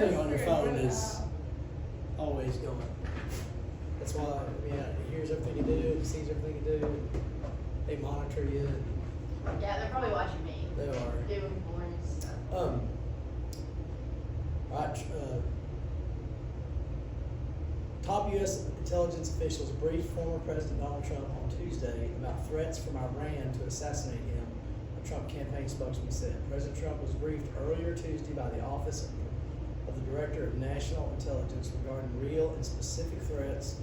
Everything on your phone is always going. That's why, it hears everything you do, it sees everything you do, they monitor you. Yeah, they're probably watching me. They are. Doing boring stuff. Alright, top U.S. intelligence officials briefed former President Donald Trump on Tuesday about threats from Iran to assassinate him, a Trump campaign spokesman said. President Trump was briefed earlier Tuesday by the Office of the Director of National Intelligence regarding real and specific threats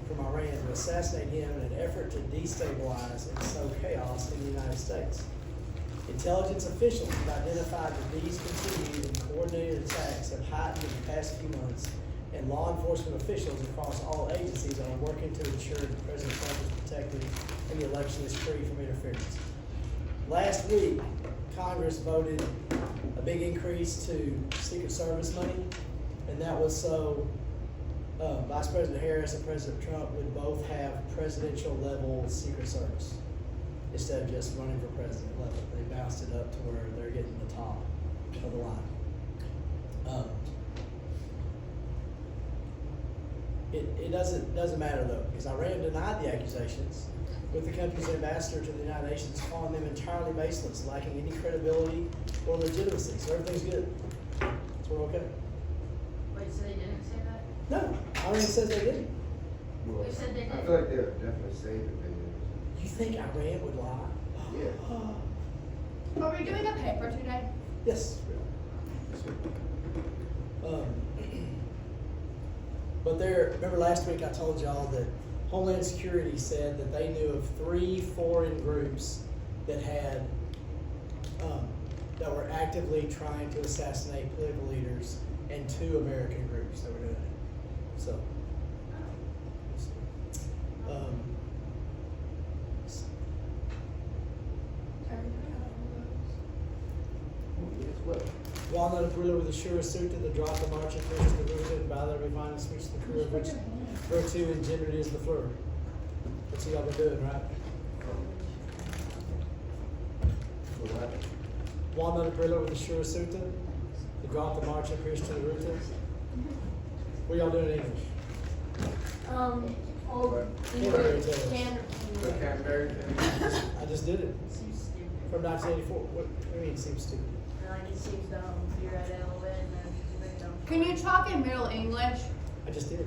from Iran to assassinate him in an effort to destabilize and sow chaos in the United States. Intelligence officials have identified that these continued and coordinated attacks have heightened in the past few months, and law enforcement officials across all agencies are working to ensure that President Trump is protected and the election is free from interference. Last week, Congress voted a big increase to Secret Service money, and that was so Vice President Harris and President Trump would both have presidential level Secret Service instead of just running for president level. They bounced it up to where they're getting the top of the line. It doesn't matter though, because Iran denied the accusations, with the country's ambassador to the United Nations calling them entirely baseless, lacking any credibility or legitimacy. So everything's good. So we're okay. Wait, so they didn't say that? No, Iran says they didn't. Well, Who said they I did? feel like they'll definitely say that they did. You think Iran would lie? Yeah. Are we doing a paper today? Yes. But remember last week I told y'all that Homeland Security said that they knew of 3 foreign groups that had, that were actively trying to assassinate political leaders, and 2 American groups that were doing it. So, Guess what? Walnut and Brillo with a sure suit to the drop the march and push the root and by the refined and switch the crew of which virtue engendered is the fleur. That's what y'all been doing, right? What? Walnut and Brillo with a sure suit to the drop the march and push to the root. What y'all doing in English? Old Canterbury Tales. The Canterbury thing? I just did it. Seems stupid. From 1984. What do you mean it seems stupid? Like it seems dumb. You read it a little bit and then it's a bit dumb. Can you talk in Middle English? I just did it.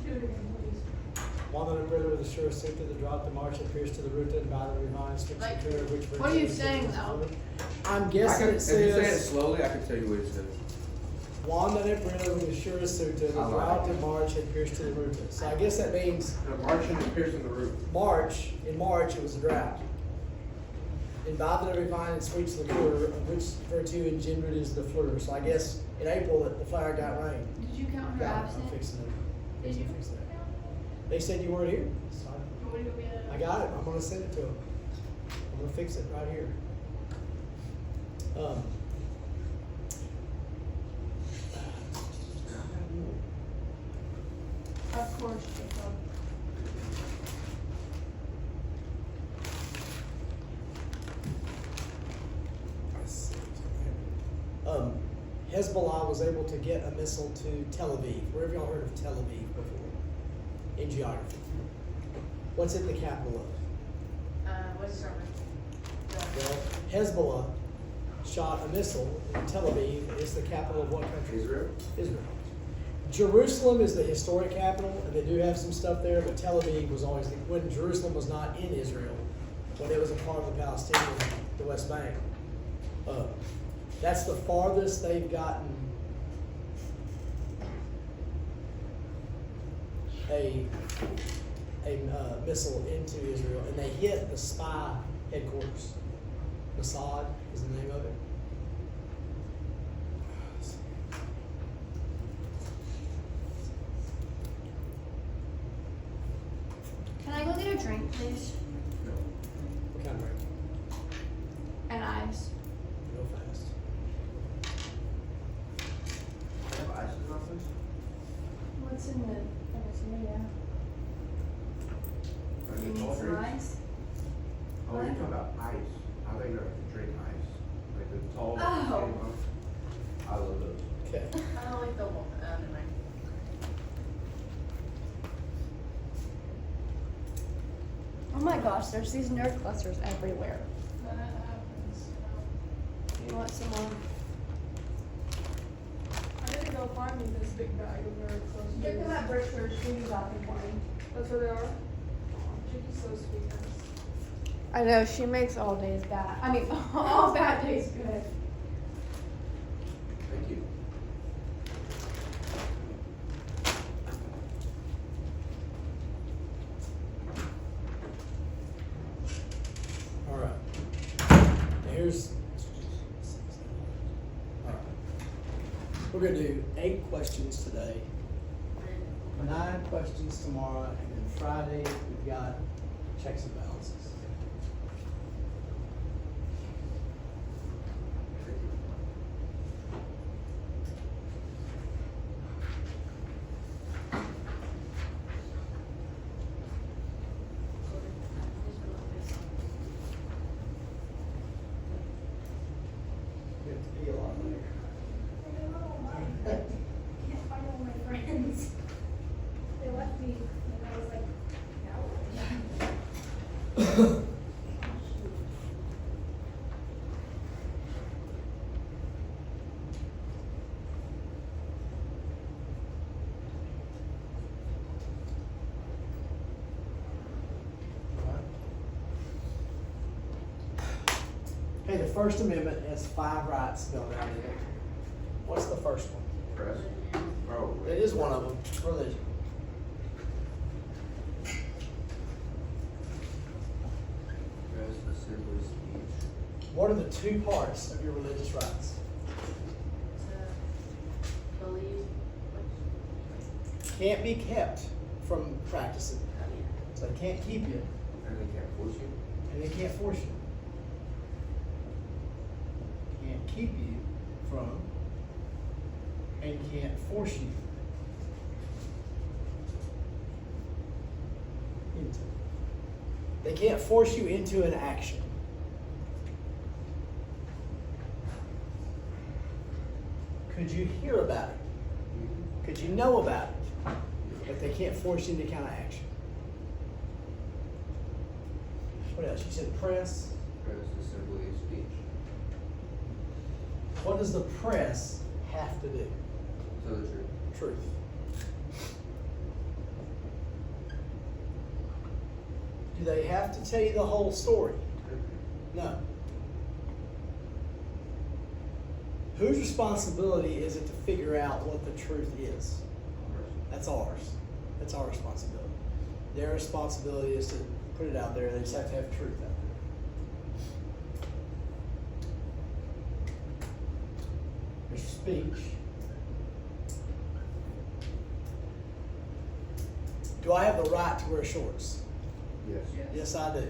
Do it again, please. Walnut and Brillo with a sure suit to the drop the march and pierce to the root and by the refined switch Like, the crew of which virtue what are you is saying, the though? fleur. I'm guessing it If you say it says slowly, I can tell you what it says. Walnut and Brillo with a sure suit to the I like drop it. the march and pierce to the root. So I guess that means The marching and piercing the roof. March, in March it was a drought. In Bible every vine and sweets liqueur, of which virtue engendered is the fleur. So I guess in April the flower got rain. Did you count her I'm absent? fixing it. Did you? Fixing it. They said you weren't here. So I got it. I'm gonna send it to them. I'm gonna fix it right here. Of course, Jacob. Hezbollah was able to get a missile to Tel Aviv. Where have y'all heard of Tel Aviv before? In geography. What's it the capital of? What's it start with? Well, Hezbollah shot a missile in Tel Aviv. It's the capital of what country? Israel? Israel. Jerusalem is the historic capital, and they do have some stuff there, but Tel Aviv was always, when Jerusalem was not in Israel, when it was a part of the Palestinian, the West Bank. That's the farthest they've gotten a missile into Israel, and they hit the spy headquarters. Mossad is the name of it. Can I go get a drink, please? No. What kind of drink? And ice. Real fast. Have ice in my place? What's in the? Yeah. Are You you need cold some drinks? ice? Oh, you're talking about ice. I think you're like drink ice. Like the tall, Oh. skinny ones. I love those. Okay. I don't like the my gosh, there's these nerd clusters everywhere. That happens. You want some more? I need to go find me this big bag of nerd clothes. Get them at Brickford, Judy got them for me. That's where they are? Chicky's so sweet. I know, she makes all days bad. I mean, all bad days good. Thank you. All right. Now here's. All right. We're gonna do 8 questions today, 9 questions tomorrow, and then Friday we've got checks and balances. You have to be a lot later. Can't find all my friends. They left me and I was like, no. Hey, the First Amendment has 5 rights spelled out in it. What's the first one? Press. Oh. It is one of them, religion. Press, assembly, speech. What are the 2 parts of your religious rights? To believe. Can't be kept from practicing. So they can't keep you, And they can't force you. and they can't force you. Can't keep you from, and can't force you into. They can't force you into an action. Could you hear about it? Could you know about it? But they can't force you into kind of action. What else? You said press. Press, assembly, speech. What does the press have to do? Tell the truth. Truth. Do they have to tell you the whole story? No. Whose responsibility is it to figure out what the truth is? That's ours. That's our responsibility. Their responsibility is to put it out there. They just have to have truth out there. There's speech. Do I have the right to wear shorts? Yes. Yes, I do.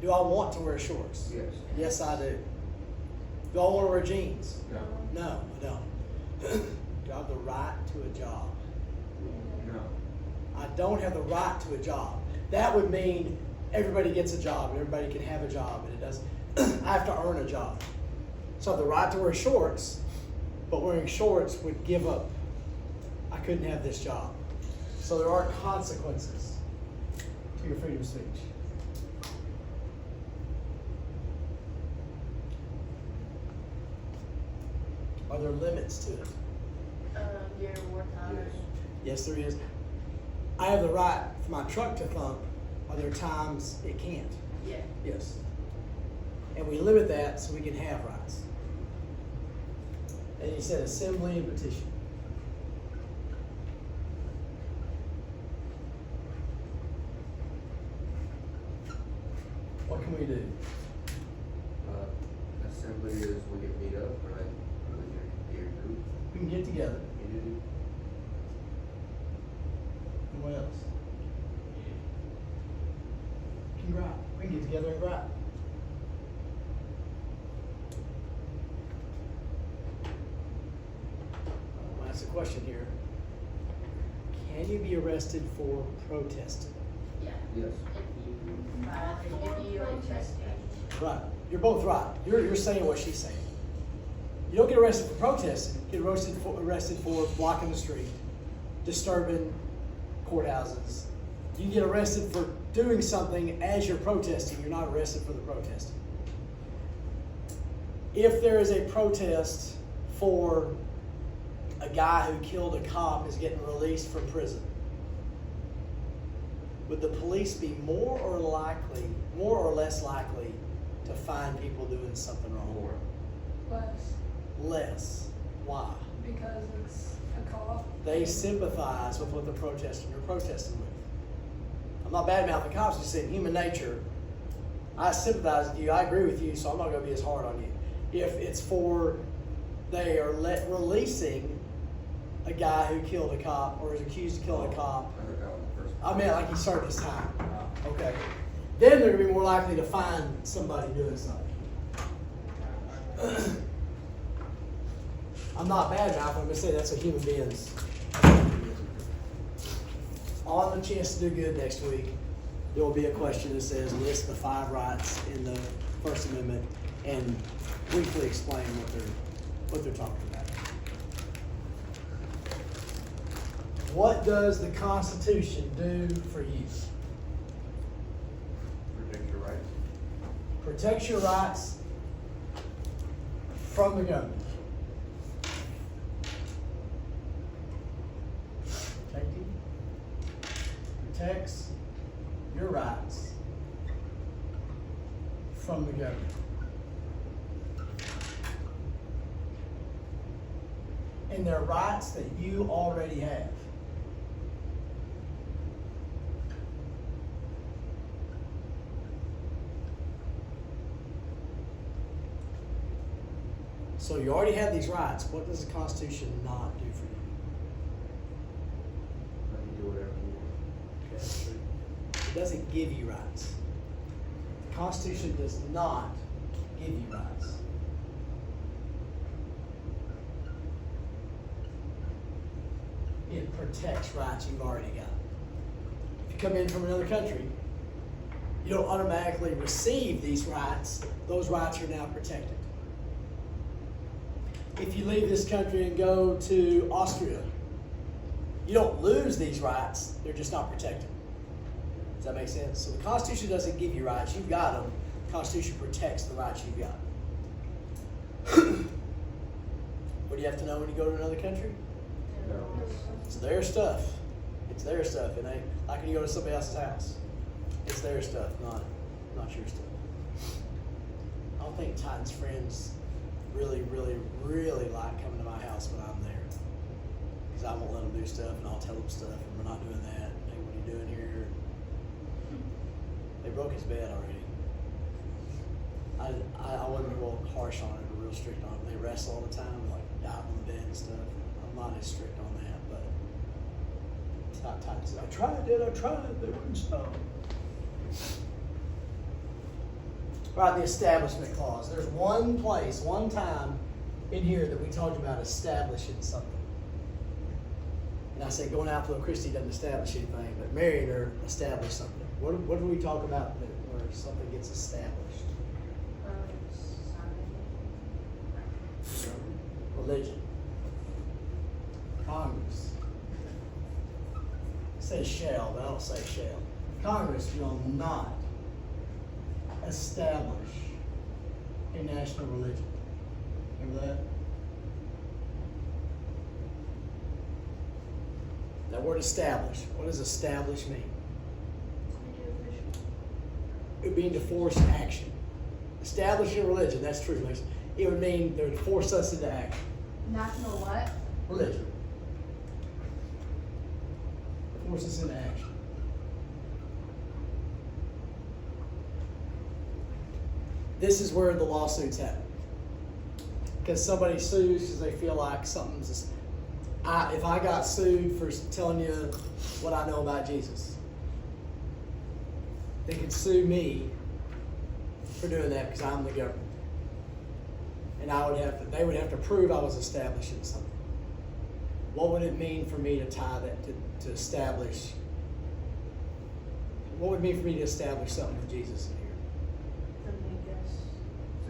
Do I want to wear shorts? Yes. Yes, I do. Do I want to wear jeans? No. No, I don't. Do I have the right to a job? No. I don't have the right to a job. That would mean everybody gets a job and everybody can have a job, and it doesn't. I have to earn a job. So I have the right to wear shorts, but wearing shorts would give up. I couldn't have this job. So there are consequences to your freedom of speech. Are there limits to it? During wartime. Yes. Yes, there is. I have the right for my truck to thump. Are there times it can't? Yeah. Yes. And we limit that so we can have rights. And you said assembly and petition. What can we do? Assembly is we can meet up, right? With your group. We can get together. Unity. And what else? We can gripe. We can get together and gripe. I'll ask a question here. Can you be arrested for protesting? Yeah. Yes. If you like testing. Right. You're both right. You're saying what she's saying. You don't get arrested for protesting. You get arrested for blocking the street, disturbing courthouses, You get arrested for doing something as you're protesting. You're not arrested for the protesting. If there is a protest for a guy who killed a cop is getting released from prison, would the police be more or less likely to find people doing something wrong? More. Less. Why? Because it's a cop. They sympathize with what the protesting you're protesting with. I'm not bad mouthing cops, just saying human nature. I sympathize with you, I agree with you, so I'm not going to be as hard on you. If it's for they are releasing a guy who killed a cop or is accused of killing a cop, I heard that one first. I mean, like he served his time. Okay. Then they're going to be more likely to find somebody doing something. I'm not bad mouthing, I'm going to say that's a human being's. On the chance to do good next week, there will be a question that says list the 5 rights in the First Amendment and briefly explain what they're talking about. What does the Constitution do for you? Protect your rights. Protects your rights from the government. Protects your rights from the government. And they're rights that you already have. So you already have these rights. What does the Constitution not do for you? Let you do whatever you want. Okay, that's true. It doesn't give you rights. The Constitution does not give you rights. It protects rights you've already got. If you come in from another country, you don't automatically receive these rights. Those rights are now protected. If you leave this country and go to Austria, you don't lose these rights, they're just not protected. Does that make sense? So the Constitution doesn't give you rights, you've got them. The Constitution protects the rights you've got. What do you have to know when you go to another country? It's their stuff. It's their stuff. It ain't like when you go to somebody else's house. It's their stuff, not your stuff. I don't think Titan's friends really like coming to my house when I'm there. Because I won't let them do stuff and I'll tell them stuff and we're not doing that. Hey, what are you doing here? They broke his bed already. I wasn't real harsh on it or real strict on it. They wrestle all the time, like dive on the bed and stuff. I'm not as strict on that, but it's not Titan said, I tried, they wouldn't stop. Right, the Establishment Clause. There's one place, one time in here that we talked about establishing something. And I said going out to a Christie doesn't establish anything, but marrying her established something. What do we talk about where something gets established? Religion. Congress. It says shall, but I don't say shall. Congress will not establish a national religion. Remember that? That word establish. What does establish mean? It would mean to force action. Establishing a religion, that's true. It would mean they would force us into action. National what? Religion. Force us into action. This is where the lawsuits happen. Because somebody sues because they feel like something's just, if I got sued for telling you what I know about Jesus, they could sue me for doing that because I'm the government. And they would have to prove I was establishing something. What would it mean for me to tie that to establish? What would it mean for me to establish something with Jesus in here?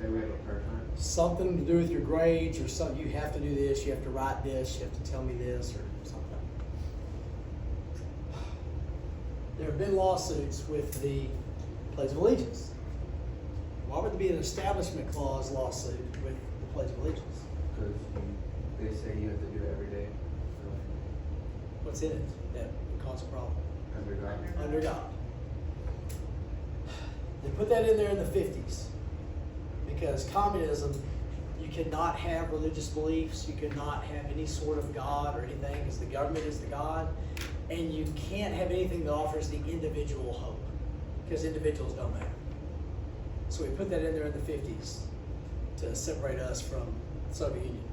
Say we have a prayer time. Something to do with your grades or something. You have to do this, you have to write this, you have to tell me this or something. there have been lawsuits with the Pledge of Allegiance. Why would there be an establishment clause lawsuit with the Pledge of Allegiance? Because they say you have to do it every day. What's in it that would cause a problem? Under God. Under God. They put that in there in the 50s because communism, you cannot have religious beliefs, you cannot have any sort of God or anything because the government is the God, and you can't have anything that offers the individual hope because individuals don't matter. So we put that in there in the 50s to separate us from the Soviet Union.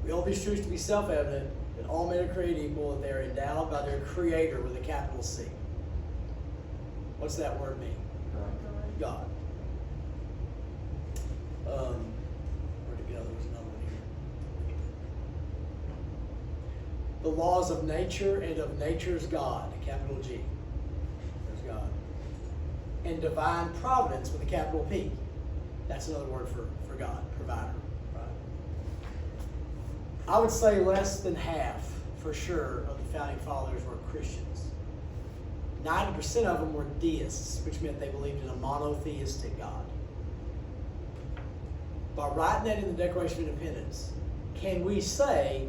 We hold these truths to be self-evident that all men are created equal and they are endowed by their Creator with a capital C. What's that word mean? God. Where'd it go? There was another one here. The laws of nature and of nature's God, capital G. There's God. And divine providence with a capital P. That's another word for God, provider. Right? I would say less than half, for sure, of the founding fathers were Christians. 90% of them were deists, which meant they believed in a monotheistic God. By writing that in the Declaration of Independence, can we say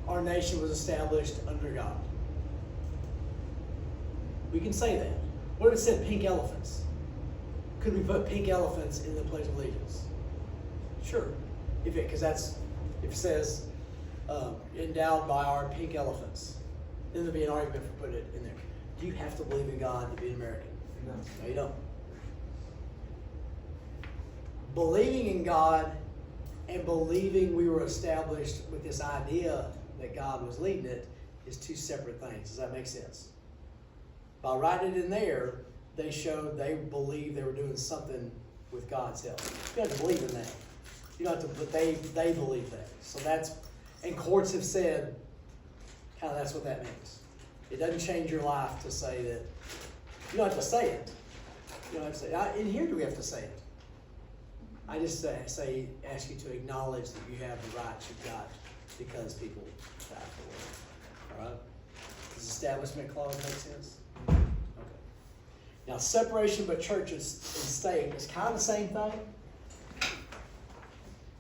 our nation was established under God? We can say that. What if it said pink elephants? Could we put pink elephants in the Pledge of Allegiance? Sure. If it says endowed by our pink elephants, then there'd be an argument for putting it in there. Do you have to believe in God to be an American? No, you don't. Believing in God and believing we were established with this idea that God was leading it is two separate things. Does that make sense? By writing it in there, they showed they believed they were doing something with God's help. You don't have to believe in that. You don't have to, but they believe that. So that's, and courts have said, kind of that's what that means. It doesn't change your life to say that. You don't have to say it. You don't have to say it. In here, do we have to say it? I just ask you to acknowledge that you have the rights you've got because people died for it. All right? Does the Establishment Clause make sense? Okay. Now, separation but church and state is kind of the same thing.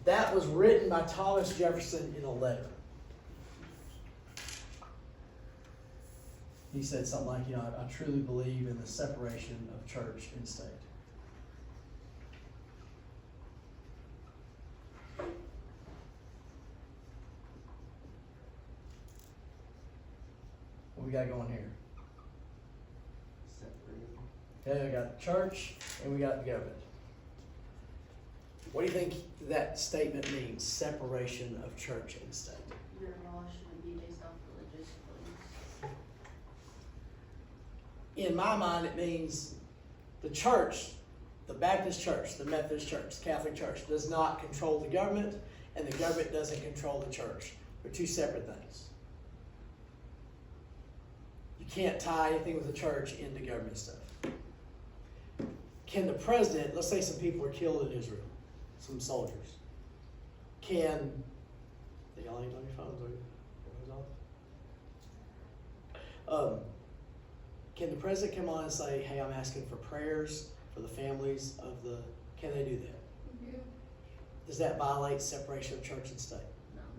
That was written by Thomas Jefferson in a letter. He said something like, I truly believe in the separation of church and state. What we got going here? Okay, we got church and we got government. What do you think that statement means? Separation of church and state. Your law shouldn't be based off religious beliefs. In my mind, it means the church, the Baptist church, the Methodist church, the Catholic church does not control the government, and the government doesn't control the church. They're two separate things. You can't tie anything with the church into government stuff. Can the president, let's say some people were killed in Israel, some soldiers. Y'all ain't on your phones, are you? Can the president come on and say, hey, I'm asking for prayers for the families of can they do that? Yeah. Does that violate separation of church and state?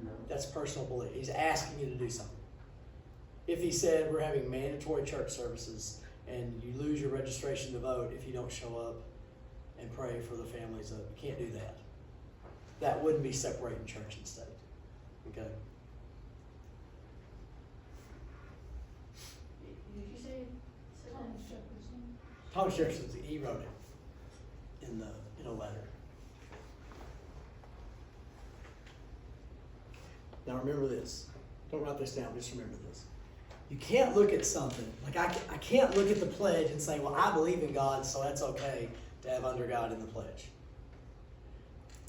No. That's personal belief. He's asking you to do something. If he said we're having mandatory church services and you lose your registration to vote if you don't show up and pray for the families, you can't do that. That wouldn't be separating church and state. Okay? Did you say Thomas Jefferson. Thomas Jefferson, he wrote it in a letter. Now remember this. Don't write this down, just remember this. You can't look at something, like I can't look at the pledge and say, well, I believe in God, so that's okay to have under God in the pledge.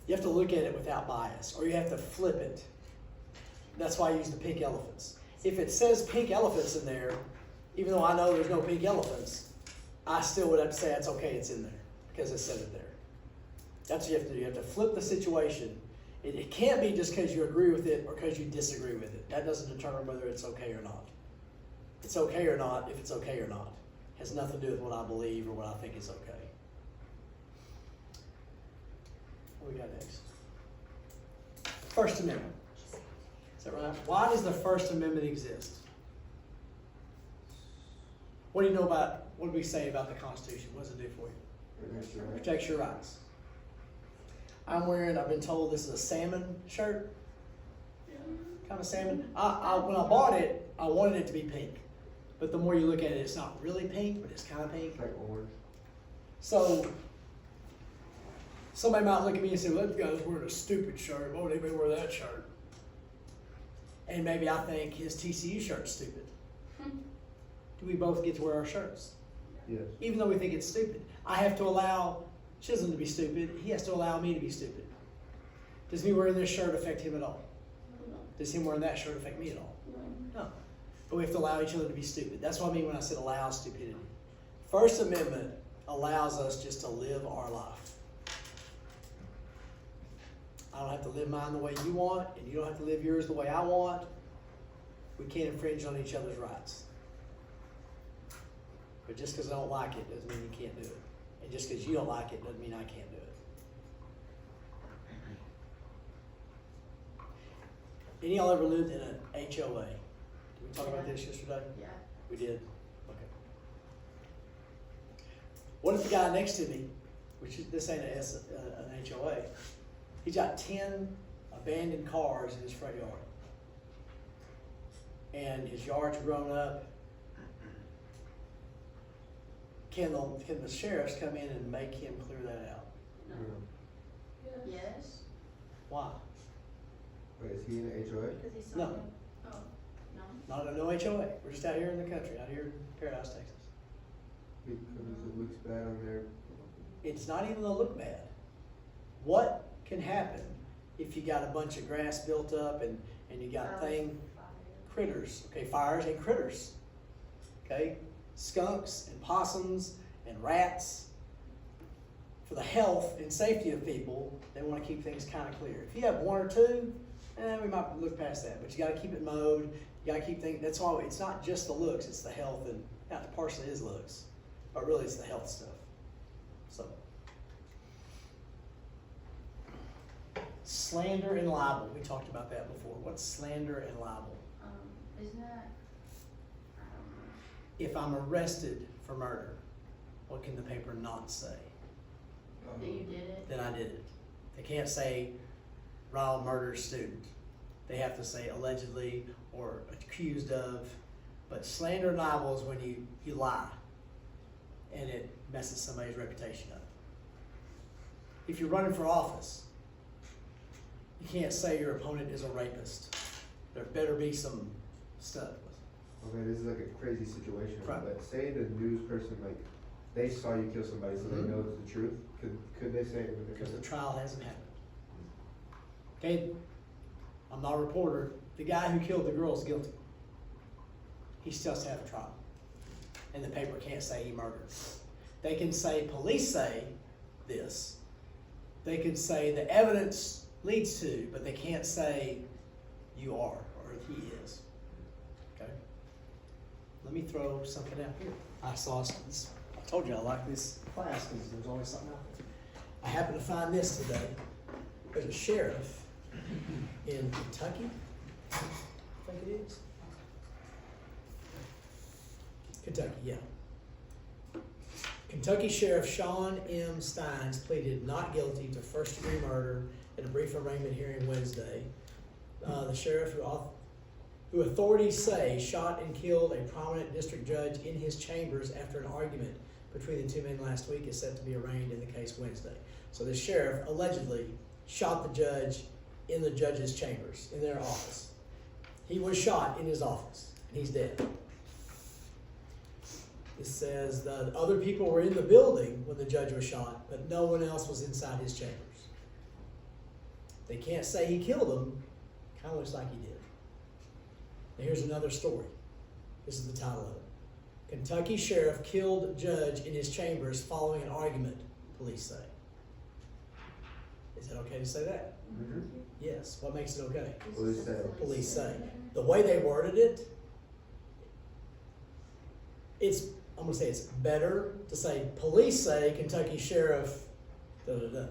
You have to look at it without bias, or you have to flip it. That's why I use the pink elephants. If it says pink elephants in there, even though I know there's no pink elephants, I still would have to say it's okay, it's in there, because it said it there. That's what you have to do. You have to flip the situation. It can't be just because you agree with it or because you disagree with it. That doesn't determine whether it's okay or not. it's okay or not if it's okay or not. Has nothing to do with what I believe or what I think is okay. What we got next? First Amendment. Is that right? Why does the First Amendment exist? What do you know about, what do we say about the Constitution? What does it do for you? Protects your rights. I've been told this is a salmon shirt. Kind of salmon. When I bought it, I wanted it to be pink. But the more you look at it, it's not really pink, but it's kind of pink. It's like orange. So, somebody might look at me and say, well, that guy's wearing a stupid shirt. Why would anybody wear that shirt? And maybe I think his TCU shirt's stupid. Do we both get to wear our shirts? Yes. Even though we think it's stupid. I have to allow Chisholm to be stupid. He has to allow me to be stupid. Does me wearing this shirt affect him at all? Does him wearing that shirt affect me at all? No. But we have to allow each other to be stupid. That's what I mean when I said allow stupidity. First Amendment allows us just to live our life. I don't have to live mine the way you want, and you don't have to live yours the way I want. We can't infringe on each other's rights. But just because I don't like it doesn't mean you can't do it. And just because you don't like it doesn't mean I can't do it. Any of y'all ever lived in an HOA? Did we talk about this yesterday? Yeah. We did? Okay. What if the guy next to me, which is, this ain't an HOA, he's got 10 abandoned cars in his front yard. And his yard's grown up. Can the sheriffs come in and make him clear that out? No. Yeah. Yes. Why? Wait, is he in the HOA? Because he's No. something. Oh, no. No HOA. We're just out here in the country, out here in Paradise, Texas. Because it looks bad on there. It's not even a look bad. What can happen if you got a bunch of grass built up and you got critters, okay, fires and critters, okay, skunks and possums and rats. For the health and safety of people, they want to keep things kind of clear. If you have one or two, we might look past that, but you got to keep it mowed. You got to keep things. That's why it's not just the looks; it's the health, and not partially is looks, but really it's the health stuff. So, slander and libel. We talked about that before. What's slander and libel? Isn't that? I don't know. If I'm arrested for murder, what can the paper not say? That you did it. Then I did it. They can't say Ronald murdered a student. They have to say allegedly or accused of. But slander and libel is when you lie and it messes somebody's reputation up. If you're running for office, you can't say your opponent is a rapist. There better be some stuff. Okay, this is like a crazy situation. Right. But say the news person, like, they saw you kill somebody, so they know it's the truth. Could they say it? Because the trial hasn't happened. Okay, I'm not a reporter. The guy who killed the girl is guilty. He still has to have a trial. And the paper can't say he murdered. They can say, police say this. They can say the evidence leads to, but they can't say you are or he is. Okay? Let me throw something out here. I told you I like this class because there's always something out there. I happened to find this today. There's a sheriff in Kentucky. I think it is. Kentucky, yeah. Kentucky Sheriff Sean M. Steins pleaded not guilty to first-degree murder at a brief arraignment hearing Wednesday. The sheriff, who authorities say shot and killed a prominent district judge in his chambers after an argument between the two men last week, is set to be arraigned in the case Wednesday. So the sheriff allegedly shot the judge in the judge's chambers, in their office. He was shot in his office, and he's dead. It says that other people were in the building when the judge was shot, but no one else was inside his chambers. They can't say he killed him. Kind of looks like he did. Now here's another story. This is the title of it. Kentucky sheriff killed judge in his chambers following an argument, police say. Is it okay to say that? Mm-hmm. Yes. What makes it okay? Police say. Police say. The way they worded it, I'm gonna say it's better to say, police say Kentucky Sheriff, da-da-da.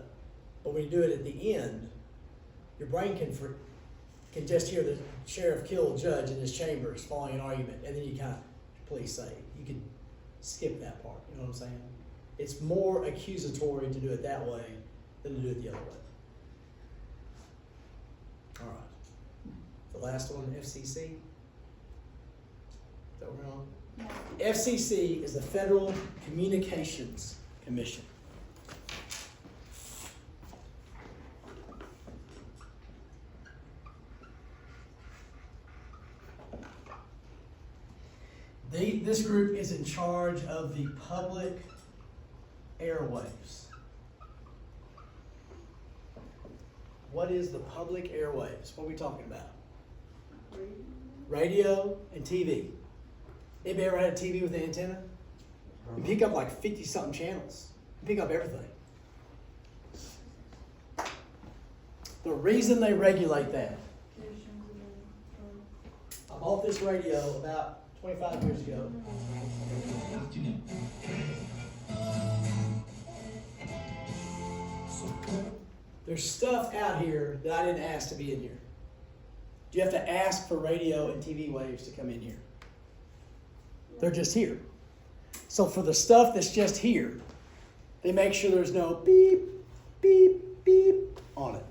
But when you do it at the end, your brain can just hear the sheriff kill a judge in his chambers following an argument, and then you kind of, police say. You can skip that part, you know what I'm saying? It's more accusatory to do it that way than to do it the other way. All right. The last one, FCC. Is that what we're on? Yeah. FCC is the Federal Communications Commission. This group is in charge of the public airwaves. What is the public airwaves? What are we talking about? Radio and TV. Anybody ever had a TV with an antenna? You pick up like 50-something channels. You pick up everything. The reason they regulate that, I bought this radio about 25 years ago. There's stuff out here that I didn't ask to be in here. You have to ask for radio and TV waves to come in here. They're just here. So for the stuff that's just here, they make sure there's no beep, beep, beep on it.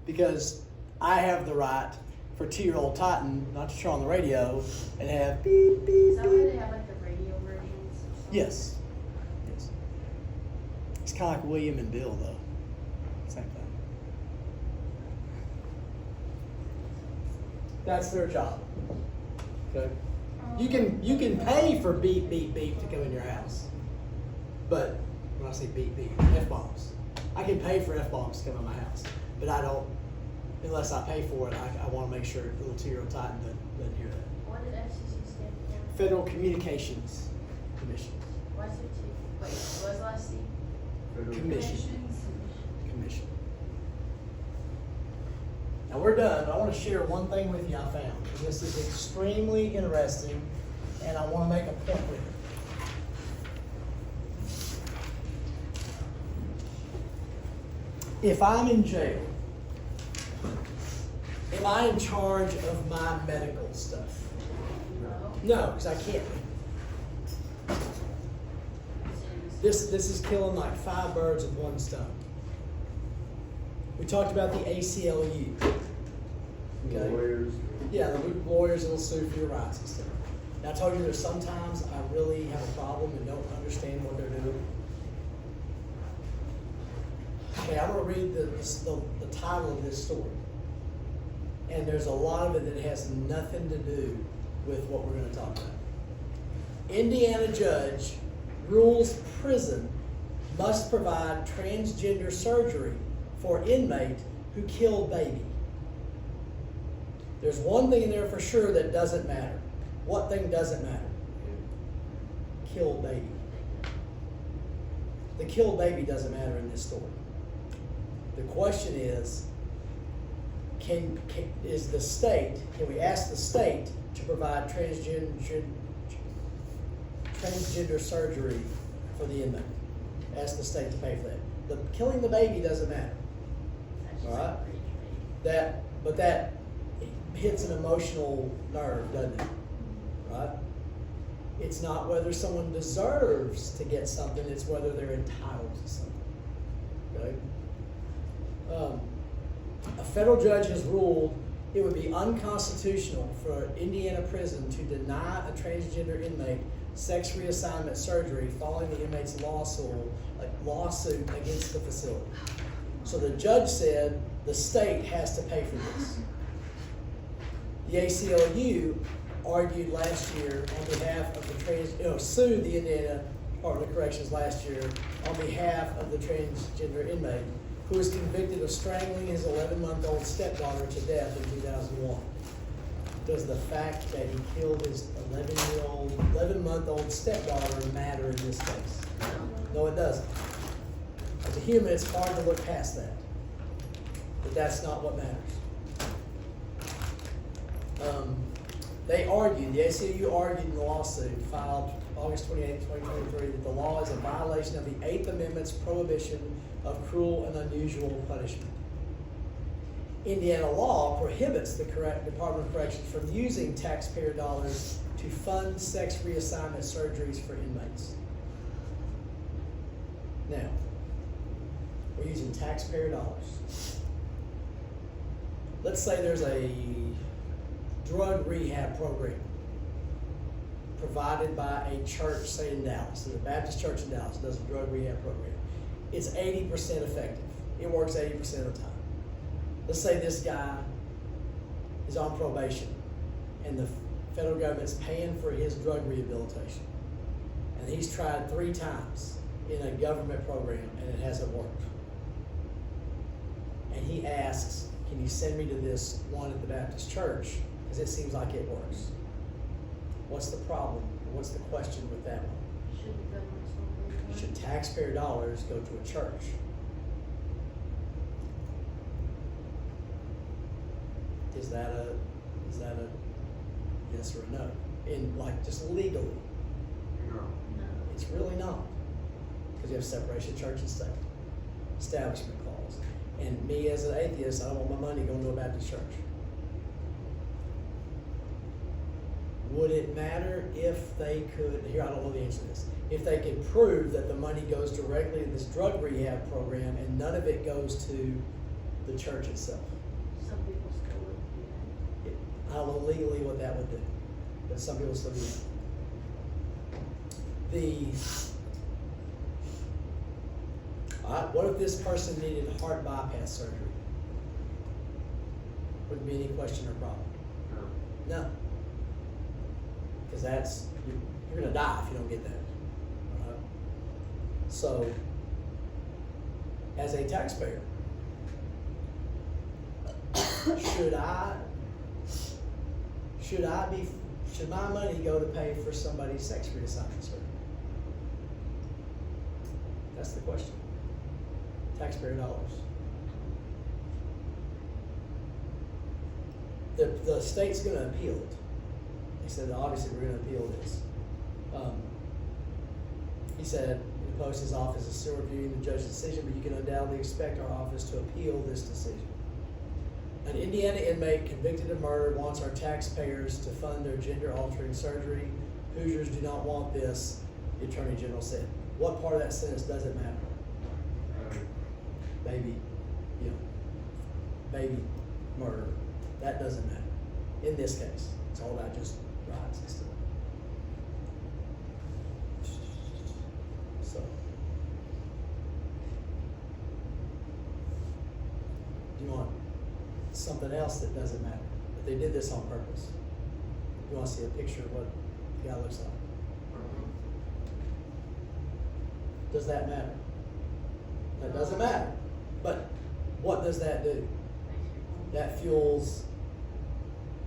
Because I have the right for 2-year-old Titan not to turn on the radio and have beep, beep, Is that why they beep. have like the radio versions? Or something? Yes. Yes. It's kind of like William and Bill, though. Same thing. That's their job. Okay? You can pay for beep, beep, beep to come in your house. But when I say beep, beep, F-bombs. I can pay for F-bombs to come in my house. But I don't, unless I pay for it, I want to make sure the little 2-year-old Titan doesn't hear that. What did FCC stand for? Federal Communications Commission. Why is it two? Wait, what was the last C? Commission. Commission. Now we're done, but I want to share one thing with you I found. This is extremely interesting, and I want to make a point with it. If I'm in jail, am I in charge of my medical stuff? No. No, because I can't be. This is killing like 5 birds with one stone. We talked about the ACLU. Okay? Lawyers. Yeah, the lawyers will sue for your rights and stuff. Now I told you there's sometimes I really have a problem and don't understand what they're doing. Okay, I'm going to read the title of this story. And there's a lot of it that has nothing to do with what we're going to talk about. Indiana judge rules prison must provide transgender surgery for inmate who killed baby. There's one thing in there for sure that doesn't matter. What thing doesn't matter? Killed baby. The killed baby doesn't matter in this story. The question is, can we ask the state to provide transgender surgery for the inmate? Ask the state to pay for that. Killing the baby doesn't matter. All right? But that hits an emotional nerve, doesn't it? Right? It's not whether someone deserves to get something, it's whether they're entitled to something. Okay? A federal judge has ruled it would be unconstitutional for Indiana prison to deny a transgender inmate sex reassignment surgery following the inmate's lawsuit against the facility. So the judge said the state has to pay for this. The ACLU argued last year on behalf of the sued the Indiana Department of Corrections last year on behalf of the transgender inmate who was convicted of strangling his 11-month-old stepdaughter to death in 2001. Does the fact that he killed his 11-month-old stepdaughter matter in this case? No, it doesn't. As a human, it's hard to look past that. But that's not what matters. They argued, the ACLU argued in the lawsuit filed August 28, 2023, that the law is a violation of the Eighth Amendment's prohibition of cruel and unusual punishment. Indiana law prohibits the Department of Corrections from using taxpayer dollars to fund sex reassignment surgeries for inmates. Now, we're using taxpayer dollars. Let's say there's a drug rehab program provided by a church, say in Dallas. There's a Baptist church in Dallas that does a drug rehab program. It's 80% effective. It works 80% of the time. Let's say this guy is on probation and the federal government's paying for his drug rehabilitation. And he's tried 3 times in a government program and it hasn't worked. And he asks, can you send me to this one at the Baptist church? Because it seems like it works. What's the problem? What's the question with that one? Should the government still pay for it? Should taxpayer dollars go to a church? Is that a yes or a no? In like just legally, No. No. it's really not. Because you have separation of church and state, establishment clause. And me as an atheist, I don't want my money going to a Baptist church. Would it matter if they could, here I don't know the answer to this, if they could prove that the money goes directly to this drug rehab program and none of it goes to the church itself? Some people still would do I don't know legally what that would do, but some people still do that. What if this person needed heart bypass surgery? Wouldn't be any question or problem. No. No. Because you're going to die if you don't get that. Right? So, as a taxpayer, should my money go to pay for somebody's sex reassignment surgery? That's the question. Taxpayer dollars. The state's going to appeal it. He said, obviously, we're going to appeal this. He said, in the post, his office is still reviewing the judge's decision, but you can undoubtedly expect our office to appeal this decision. An Indiana inmate convicted of murder wants our taxpayers to fund their gender-altering surgery. Hoosiers do not want this, the Attorney General said. What part of that sentence doesn't matter? Maybe, maybe murder. That doesn't matter. In this case, it's all about just rights and stuff. So, do you want something else that doesn't matter? But they did this on purpose. You want to see a picture of what the guy looks like? Does that matter? That doesn't matter. But what does that do? That fuels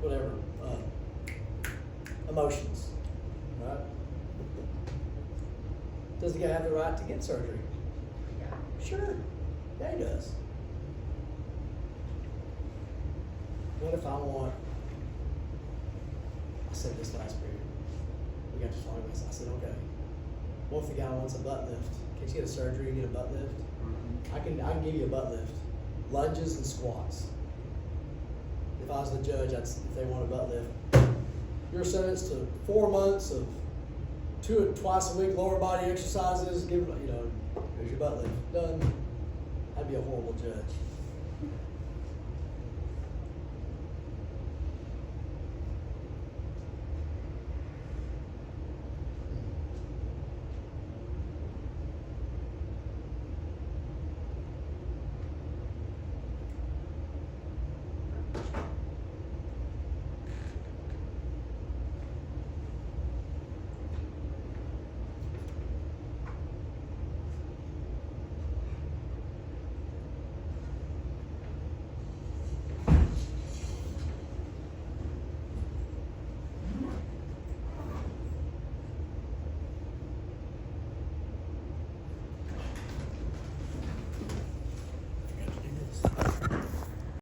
whatever, emotions, right? Does the guy have the right to get surgery? Yeah. Sure, yeah, he does. What if I said this last period, we got to talk about this, I said, okay, what if the guy wants a butt lift? Can you get a surgery and get a butt lift? I can give you a butt lift. Lunges and squats. If I was the judge, if they want a butt lift, you're sentenced to 4 months of twice a week lower body exercises. There's your butt lift. Done. I'd be a horrible judge.